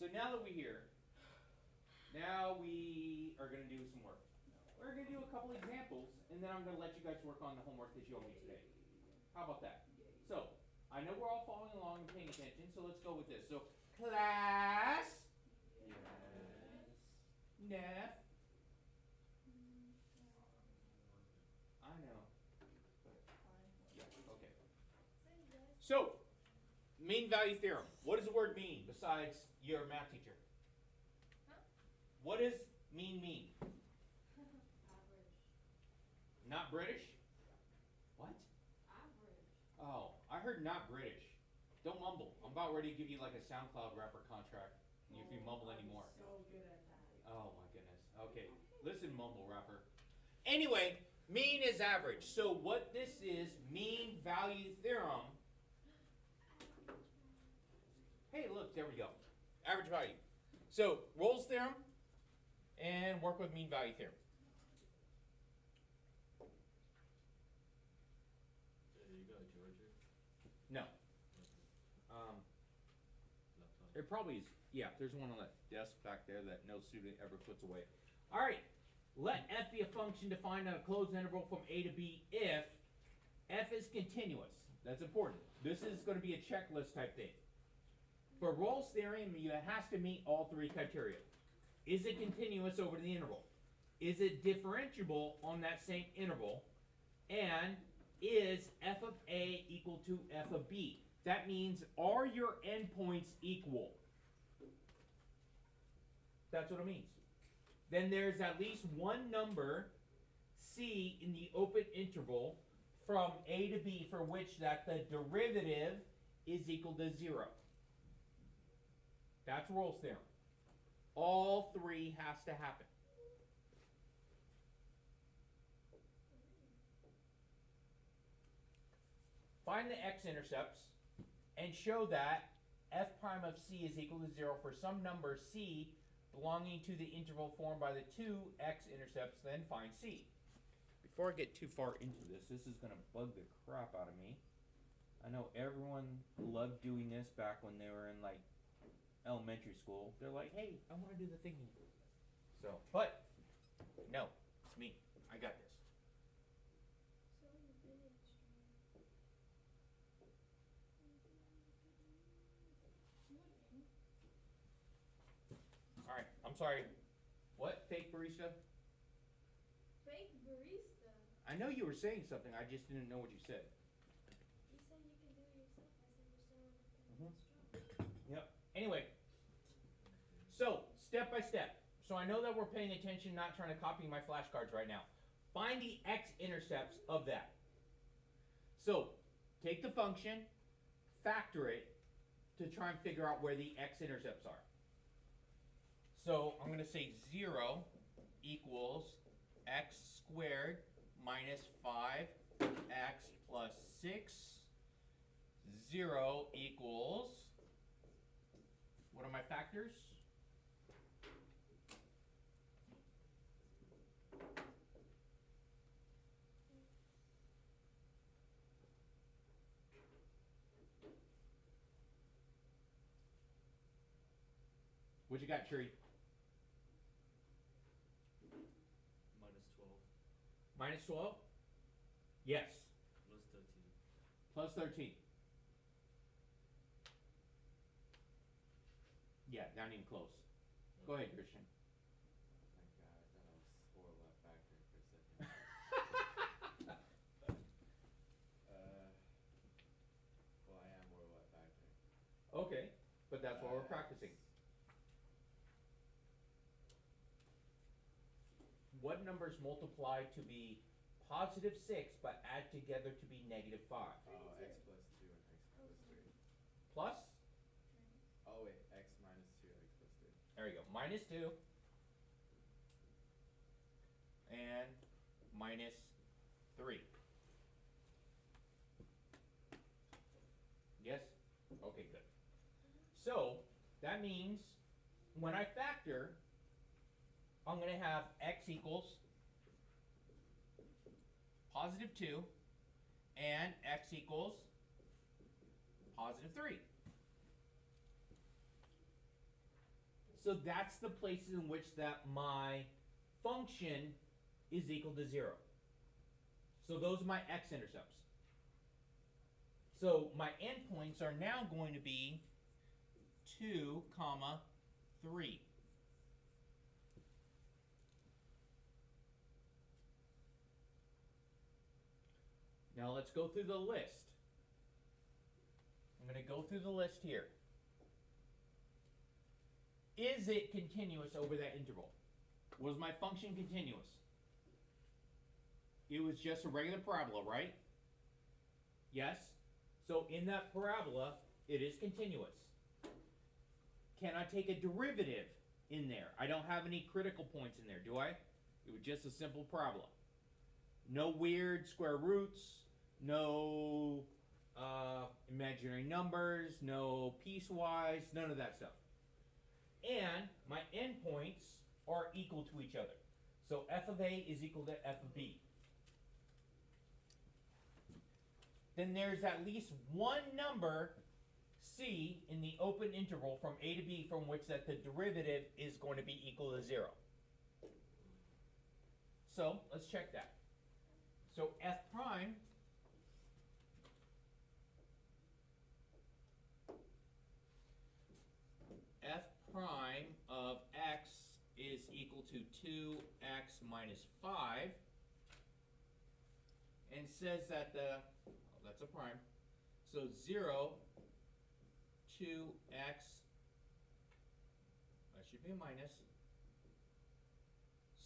So now that we're here, now we are going to do some work. We're going to do a couple examples, and then I'm going to let you guys work on the homework that you owe me today. How about that? So, I know we're all following along and paying attention, so let's go with this. So, class. Yes. Neff. I know. Yeah, okay. So, mean value theorem. What does the word mean besides your math teacher? Huh? What does mean? Average. Not British? What? Average. Oh, I heard not British. Don't mumble. I'm about ready to give you like a SoundCloud rapper contract if you mumble anymore. So good at that. Oh my goodness. Okay, listen, mumble rapper. Anyway, mean is average. So what this is, mean value theorem. Hey, look, there we go. Average value. So Rolle's theorem and work with mean value theorem. You got Georgia? No. It probably is. Yeah, there's one on the desk back there that no student ever puts away. All right. Let f be a function defined on a closed interval from a to b if f is continuous. That's important. This is going to be a checklist type thing. For Rolle's theorem, it has to meet all three criteria. Is it continuous over the interval? Is it differentiable on that same interval? And is f of a equal to f of b? That means, are your endpoints equal? That's what it means. Then there's at least one number, c, in the open interval from a to b for which that the derivative is equal to 0. That's Rolle's theorem. All three has to happen. Find the x-intercepts and show that f prime of c is equal to 0 for some number c belonging to the interval formed by the two x-intercepts, then find c. Before I get too far into this is going to bug the crap out of me. I know everyone loved doing this back when they were in like elementary school. They're like, hey, I want to do the thingy. So, but, no, it's me. I got this. All right, I'm sorry. What? Fake barista? Fake barista. I know you were saying something. I just didn't know what you said. You said you can do it yourself. I said you're so strong. Yep. Anyway, so step by step. So I know that we're paying attention, not trying to copy my flashcards right now. Find the x-intercepts of that. So take the function, factor it to try and figure out where the x-intercepts are. So I'm going to say 0 equals x squared minus 5x plus 6. 0 equals, what are my factors? What you got, Tree? Minus 12. Minus 12? Yes. Plus 13. Plus 13. Yeah, not even close. Go ahead, Christian. Oh my god, I thought I was horrible at factoring for a second. Well, I am horrible at factoring. Okay, but that's what we're practicing. What numbers multiply to be positive 6 but add together to be negative 5? Oh, x plus 2 and x plus 3. Plus? Oh wait, x minus 2, x plus 3. There you go. Minus 2 and minus 3. Yes? Okay, good. So that means when I factor, I'm going to have x equals positive 2 and x equals positive 3. So that's the places in which that my function is equal to 0. So those are my x-intercepts. So my endpoints are now going to be 2, 3. Now let's go through the list. I'm going to go through the list here. Is it continuous over that interval? Was my function continuous? It was just a regular parabola, right? Yes? So in that parabola, it is continuous. Can I take a derivative in there? I don't have any critical points in there, do I? It was just a simple parabola. No weird square roots, no imaginary numbers, no piecewise, none of that stuff. And my endpoints are equal to each other. So f of a is equal to f of b. Then there's at least one number, c, in the open interval from a to b from which that the derivative is going to be equal to 0. So let's check that. So f prime of x is equal to 2x minus 5, and says that that's a prime, so 0, 2x, that should be a minus,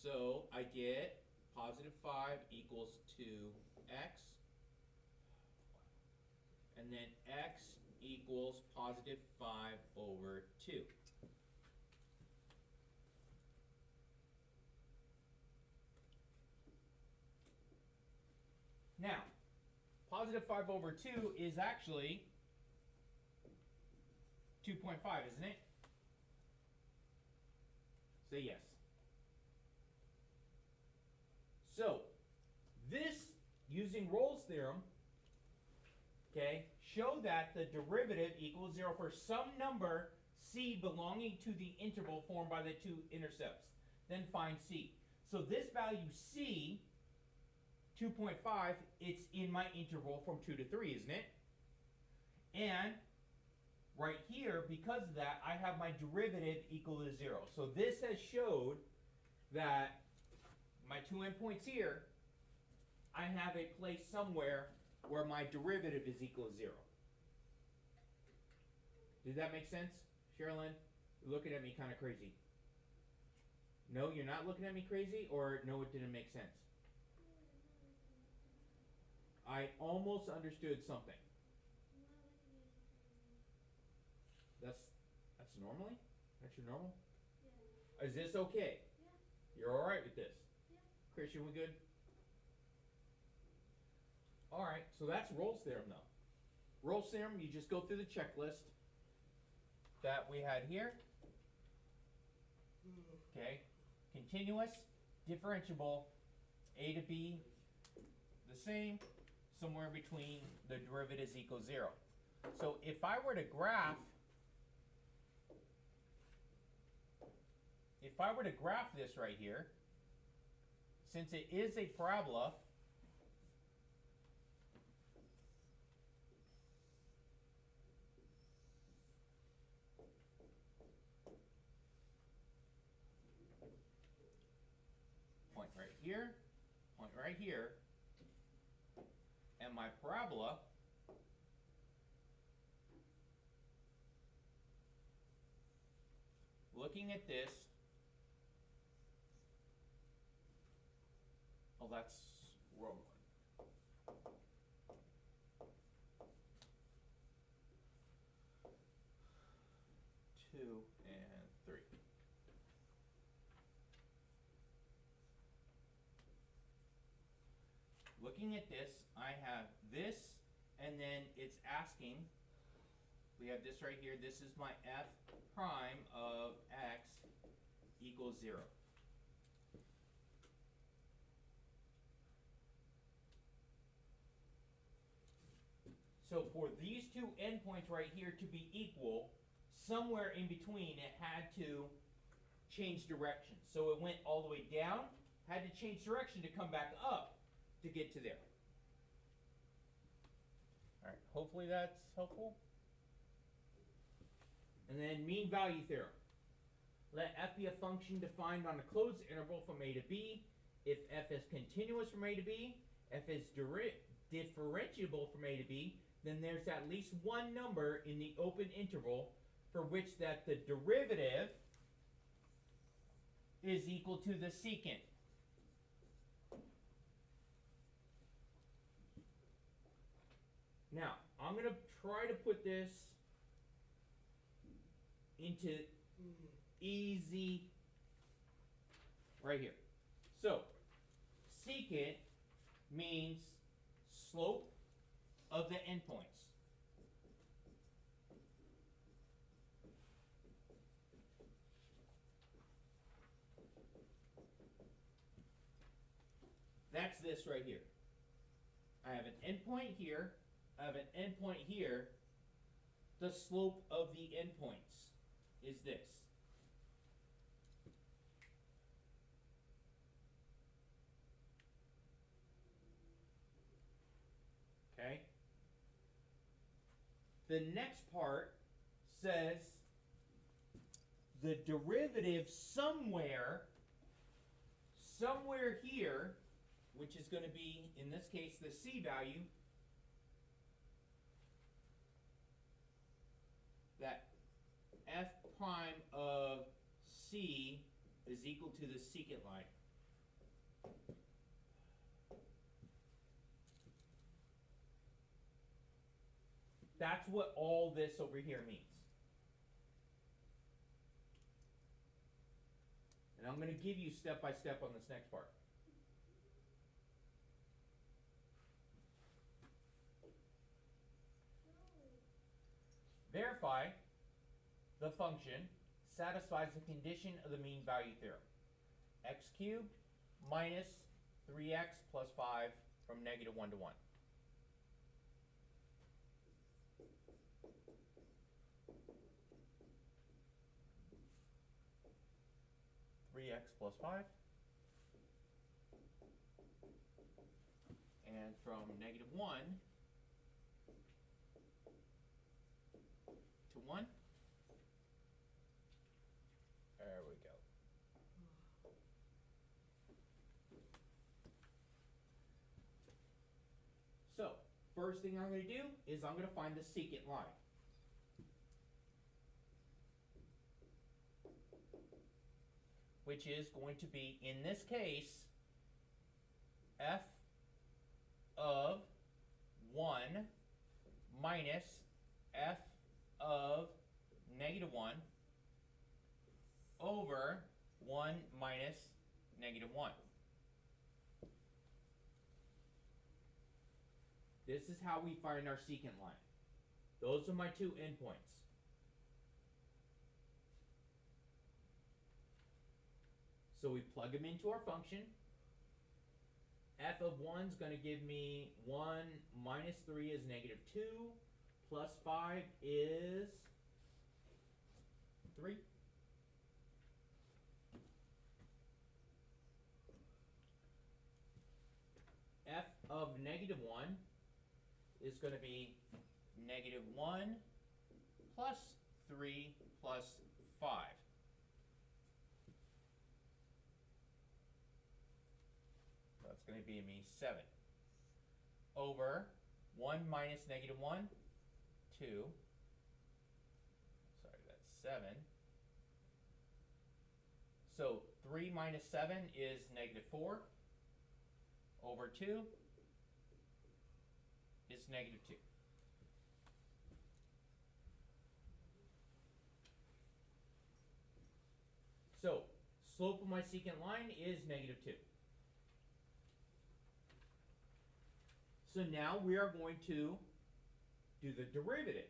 so I get positive 5 equals 2x, and then x equals positive 5 over 2. Now, positive 5 over 2 is actually 2.5, isn't it? Say yes. So, this, using Rolle's theorem, okay, show that the derivative equals 0 for some number c belonging to the interval formed by the two intercepts. Then find c. So this value c, 2.5, it's in my interval from 2 to 3, isn't it? And right here, because of that, I have my derivative equal to 0. So this has showed that my two endpoints here, I have a place somewhere where my derivative is equal to 0. Did that make sense, Sherilyn? You're looking at me kind of crazy. No, you're not looking at me crazy, or no, it didn't make sense? I almost understood something. That's normally? That's your normal? Yeah. Is this okay? Yeah. You're alright with this? Yeah. Christian, we good? Alright, so that's Rolle's theorem though. Rolle's theorem, you just go through the checklist that we had here. Okay, continuous, differentiable, a to b, the same, somewhere between the derivatives equals 0. So if I were to graph this right here, since it is a parabola, point right here, and my parabola looking at this, oh, that's wrong one. 2 and 3. Looking at this, I have this, and then it's asking, we have this right here, this is my f prime of x equals 0. So for these two endpoints right here to be equal, somewhere in between it had to change direction. So it went all the way down, had to change direction to come back up to get to there. Alright, hopefully that's helpful. And then mean value theorem. Let f be a function defined on a closed interval from a to b. If f is continuous from a to b, f is differentiable from a to b, then there's at least one number in the open interval for which that the derivative is equal to the secant. Now, I'm going to try to put this into easy right here. So, secant means slope of the endpoints. That's this right here. I have an endpoint here. I have an endpoint here. The slope of the endpoints is this. Okay? The next part says the derivative somewhere here, which is going to be, in this case, the c value, that f prime of c is equal to the secant line. That's what all this over here means. And I'm going to give you step by step on this next part. Verify the function satisfies the condition of the mean value theorem. X cubed minus 3x plus 5 from negative 1 to 1. X plus 5, and from negative 1 to 1, there we go. So, first thing I'm going to do is I'm going to find the secant line. Which is going to be, in this case, f of 1 minus f of negative 1 over 1 minus negative 1. This is how we find our secant line. Those are my two endpoints. So we plug them into our function. F of 1 is going to give me 1 minus 3 is negative 2, plus 5 is 3. F of negative 1 is going to be negative 1 plus 3 plus 5. That's going to be me 7 over 1 minus negative 1, 2. Sorry, that's 7. So 3 minus 7 is negative 4 over 2 is negative 2. So slope of my secant line is negative 2. So now we are going to do the derivative.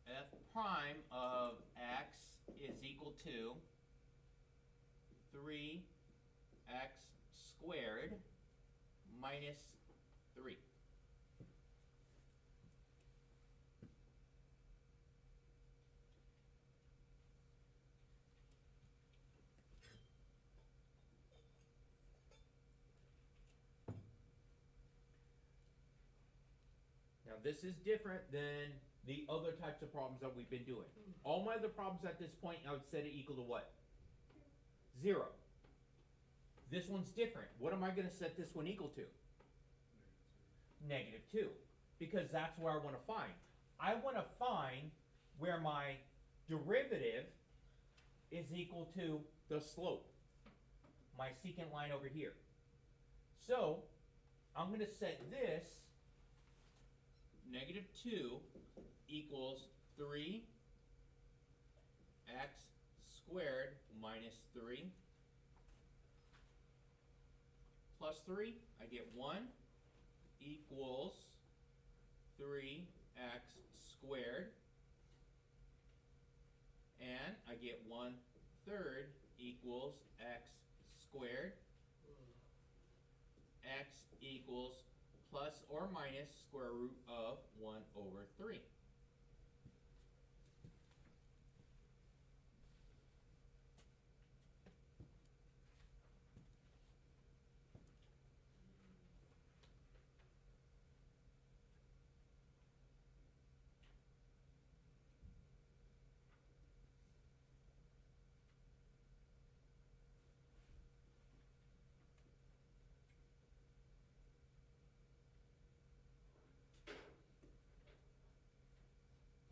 F prime of x is equal to 3x squared minus 3. this is different than the other types of problems that we've been doing. All my other problems at this point, I would set it equal to what? 0. This one's different. What am I going to set this one equal to? -2. Because that's where I want to find. I want to find where my derivative is equal to the slope. My secant line over here. So, I'm going to set this -2 equals 3 x squared minus 3 plus 3. I get 1 equals 3x squared. And I get 1/3 equals x squared. X equals plus or minus square root of 1/3.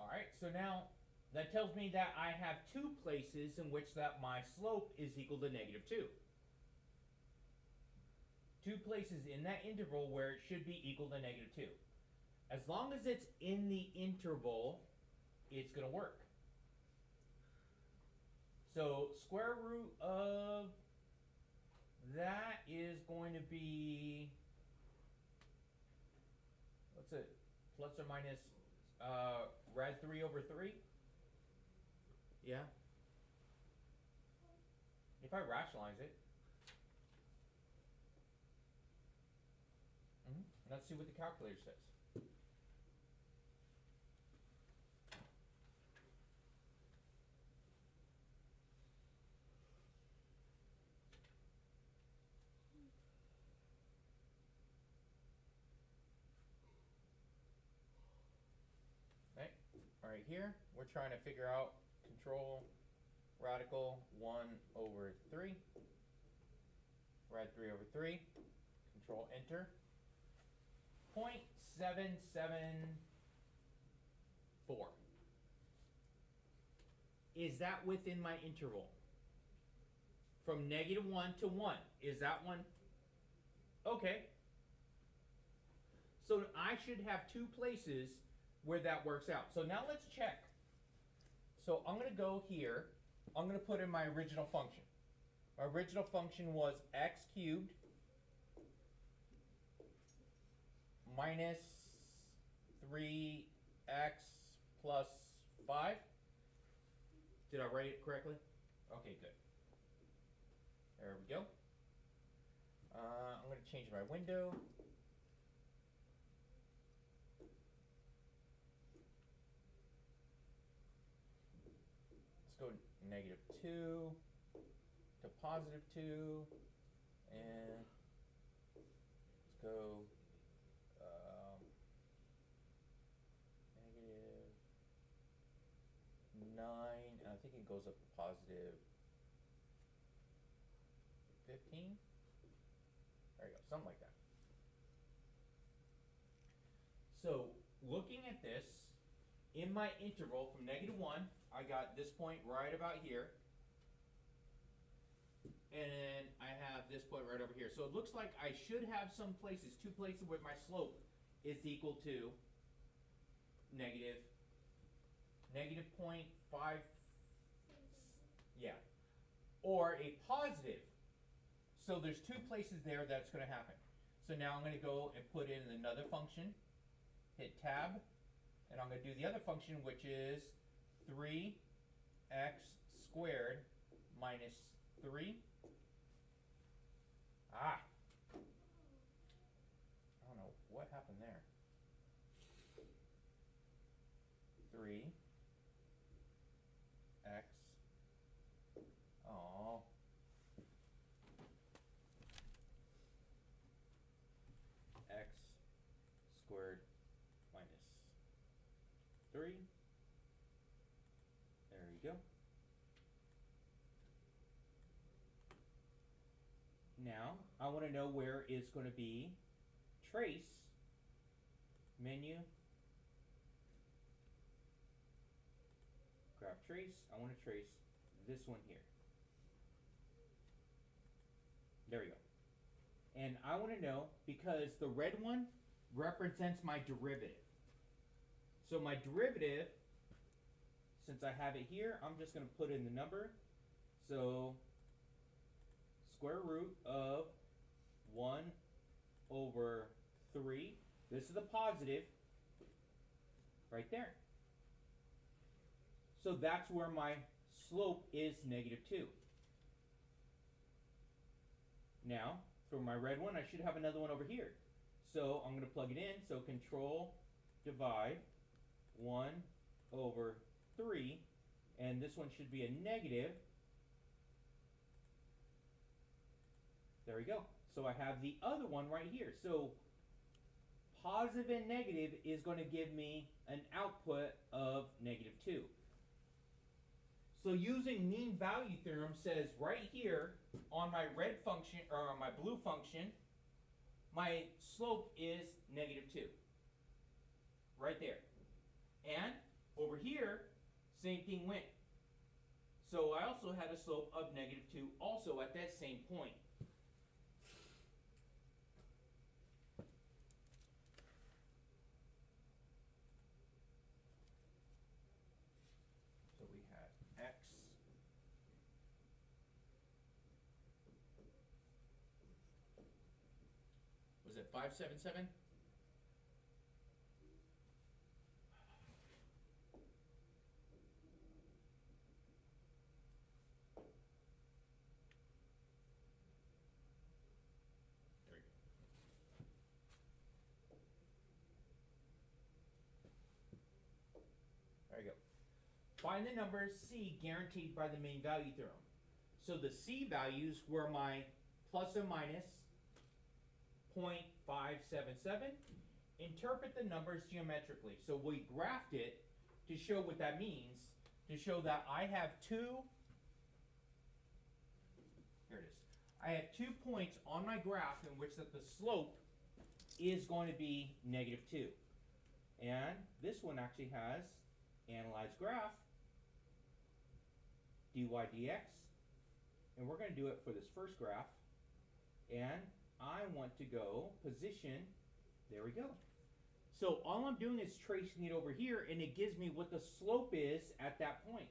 Alright, so now that tells me that I have 2 places in which that my slope is equal to -2. 2 places in that interval where it should be equal to -2. As long as it's in the interval, it's going to work. So square root of that is going to be, what's it, plus or minus rad 3/3? Yeah. If I rationalize it. Let's see what the calculator says. Right here, we're trying to figure out control radical 1/3, rad 3/3, control enter, 0.774. Is that within my interval? From -1 to 1, is that one? Okay. So I should have 2 places where that works out. So now let's check. So I'm going to go here. I'm going to put in my original function. My original function was x cubed minus 3x plus 5. Did I write it correctly? Okay, good. There we go. I'm going to change my window. Go -2 to +2, and let's go -9, and I think it goes up to +15. There you go, something like that. So looking at this, in my interval from -1, I got this point right about here. And then I have this point right over here. So it looks like I should have some places, 2 places where my slope is equal to negative 0.5, yeah, or a positive. So there's 2 places there that's going to happen. So now I'm going to go and put in another function, hit tab, and I'm going to do the other function, which is 3x squared minus 3. I don't know what happened there. 3x. Oh. X squared minus 3. There you go. Now, I want to know where is going to be trace, menu, graph trace. I want to trace this one here. There we go. And I want to know, because the red one represents my derivative. So my derivative, since I have it here, I'm just going to put in the number. So square root of 1 over 3. This is the positive right there. So that's where my slope is -2. Now, for my red one, I should have another one over here. So I'm going to plug it in. So control divide 1 over 3. And this one should be a negative. There we go. So I have the other one right here. So positive and negative is going to give me an output of -2. So using mean value theorem says right here on my red function, or on my blue function, my slope is -2. Right there. And over here, same thing went. So I also had a slope of -2 also at that same point. So we had x was it 577? There we go. There you go. Find the numbers C guaranteed by the mean value theorem. So the C values were my plus or minus 0.577. Interpret the numbers geometrically. So we graphed it to show what that means, to show that I have here it is. I have 2 points on my graph in which that the slope is going to be -2. And this one actually has analyze graph, dy dx. And we're going to do it for this first graph. And I want to go position, there we go. So all I'm doing is tracing it over here, and it gives me what the slope is at that point.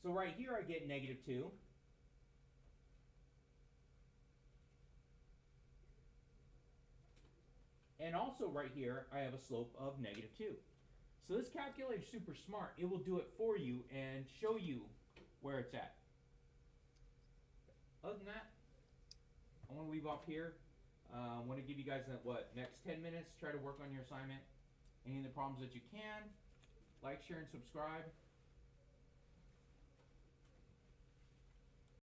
So right here I get -2. And also right here I have a slope of -2. So this calculator is super smart. It will do it for you and show you where it's at. Other than that, I want to leave off here. I want to give you guys next 10 minutes. Try to work on your assignment. Any of the problems that you can. Like, share, and subscribe.